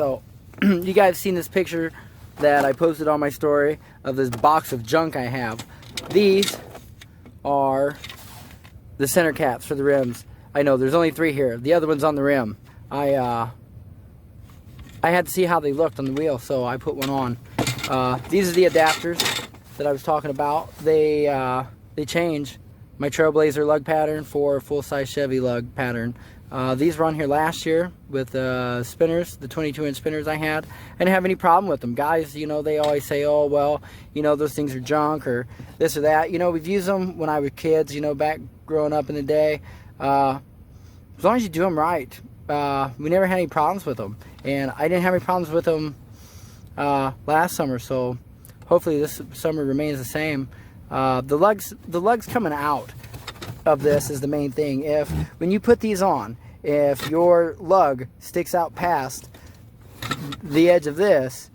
So, you guys seen this picture that I posted on my story of this box of junk I have. These are the center caps for the rims. I know there's only 3 here. The other one's on the rim. I had to see how they looked on the wheel, so I put one on. These are the adapters that I was talking about. They change my Trailblazer lug pattern for a full-size Chevy lug pattern. These were on here last year with spinners, the 22-inch spinners I had. I didn't have any problem with them. Guys, you know, they always say, oh, well, you know, those things are junk or this or that. You know, we've used them when I was kids, you know, back growing up in the day. As long as you do them right, we never had any problems with them. And I didn't have any problems with them last summer, so hopefully this summer remains the same. The lugs coming out of this is the main thing. When you put these on, if your lug sticks out past the edge of this,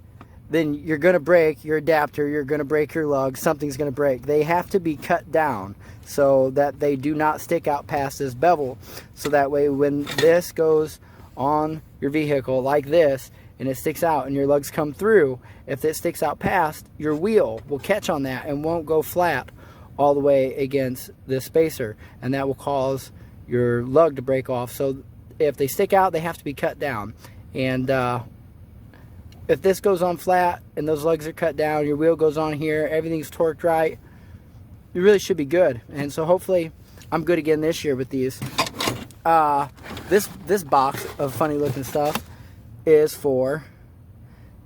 then you're going to break your adapter, you're going to break your lug, something's going to break. They have to be cut down so that they do not stick out past this bevel, so that way when this goes on your vehicle like this and it sticks out and your lugs come through, if it sticks out past, your wheel will catch on that and won't go flat all the way against this spacer, and that will cause your lug to break off. So if they stick out, they have to be cut down. And if this goes on flat and those lugs are cut down, your wheel goes on here, everything's torqued right, you really should be good. And so hopefully I'm good again this year with these. This box of funny looking stuff is for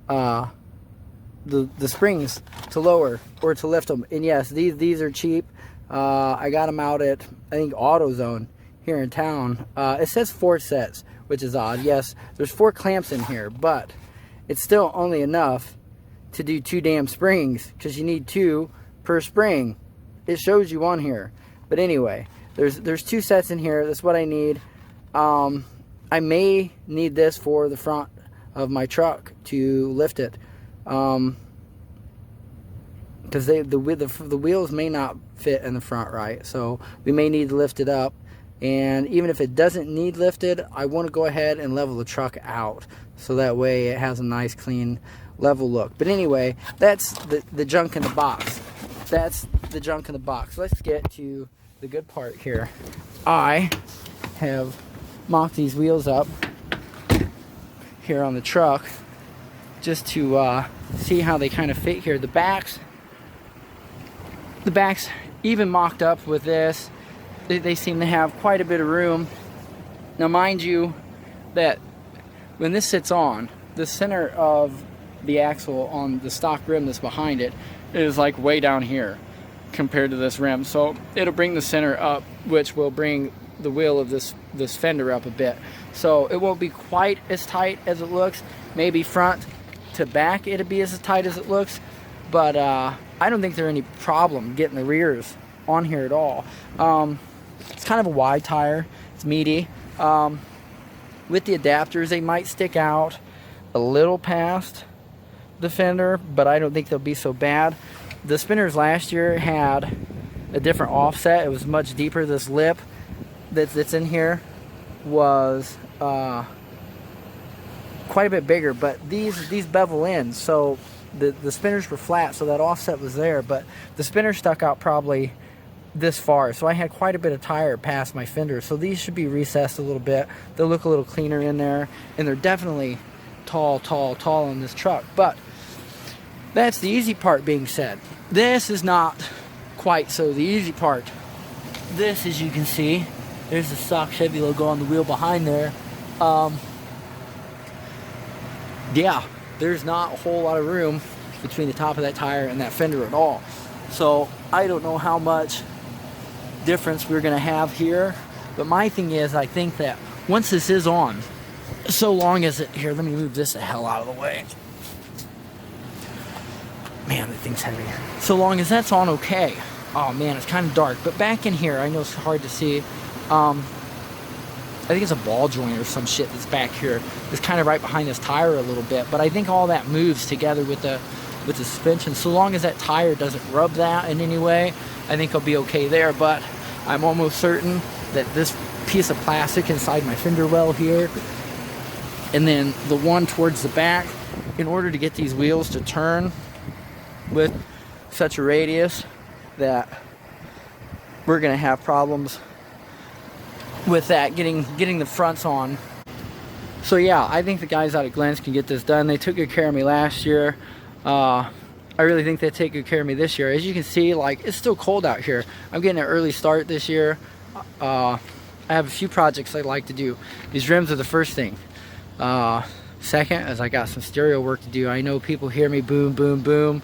the springs to lower or to lift them. And yes, these are cheap. I got them out at, I think, AutoZone here in town. It says 4 sets, which is odd. Yes, there's 4 clamps in here, but it's still only enough to do 2 damn springs, because you need 2 per spring. It shows you on here. But anyway, there's 2 sets in here. That's what I need. I may need this for the front of my truck to lift it, because the wheels may not fit in the front right, so we may need to lift it up. And even if it doesn't need lifted, I want to go ahead and level the truck out, so that way it has a nice clean level look. But anyway, that's the junk in the box. That's the junk in the box. Let's get to the good part here. I have mocked these wheels up here on the truck just to see how they kind of fit here. The backs even mocked up with this. They seem to have quite a bit of room. Now mind you that when this sits on, the center of the axle on the stock rim that's behind it is like way down here compared to this rim. So it'll bring the center up, which will bring the wheel of this fender up a bit. So it won't be quite as tight as it looks. Maybe front to back it'll be as tight as it looks, but I don't think there's any problem getting the rears on here at all. It's kind of a wide tire. It's meaty. With the adapters, they might stick out a little past the fender, but I don't think they'll be so bad. The spinners last year had a different offset. It was much deeper. This lip that's in here was quite a bit bigger, but these bevel in, so the spinners were flat, so that offset was there, but the spinner stuck out probably this far, so I had quite a bit of tire past my fender. So these should be recessed a little bit. They'll look a little cleaner in there, and they're definitely tall in this truck. But that's the easy part being said. This is not quite so the easy part. This, as you can see, there's the stock Chevy logo on the wheel behind there. Yeah, there's not a whole lot of room between the top of that tire and that fender at all. So I don't know how much difference we're going to have here, but my thing is, I think that once this is on, so long as it, here, let me move this the hell out of the way. Man, that thing's heavy. So long as that's on, okay. Oh man, it's kind of dark, but back in here, I know it's hard to see. I think it's a ball joint or some shit that's back here. It's kind of right behind this tire a little bit, but I think all that moves together with the suspension. So long as that tire doesn't rub that in any way, I think I'll be okay there. But I'm almost certain that this piece of plastic inside my fender well here and then the one towards the back. In order to get these wheels to turn with such a radius, that we're gonna have problems with that getting the fronts on. So yeah, I think the guys out at Glenn's can get this done. They took good care of me last year. I really think they take good care of me this year. As you can see, like, it's still cold out here. I'm getting an early start this year. I have a few projects I'd like to do. These rims are the first thing. Second, as I got some stereo work to do. I know people hear me boom, boom, boom.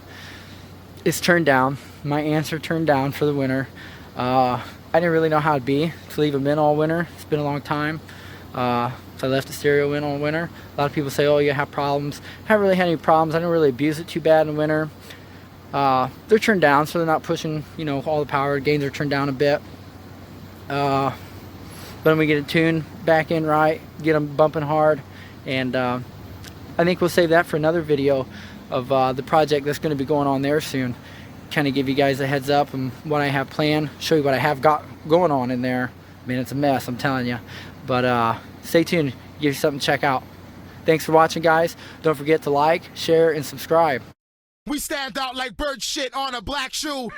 It's turned down. My amps are turned down for the winter. I didn't really know how it'd be to leave them in all winter. It's been a long time. So I left the stereo in all winter. A lot of people say, oh, you have problems. I haven't really had any problems. I don't really abuse it too bad in winter. They're turned down, so they're not pushing, you know, all the power. Gains are turned down a bit. But when we get it tuned back in right, get them bumping hard, and I think we'll save that for another video of the project that's going to be going on there soon. Kind of give you guys a heads up on what I have planned, show you what I have got going on in there. I mean, it's a mess, I'm telling you. But stay tuned, give you something to check out. Thanks for watching, guys. Don't forget to like, share, and subscribe. We stand out like bird shit on a black shoe.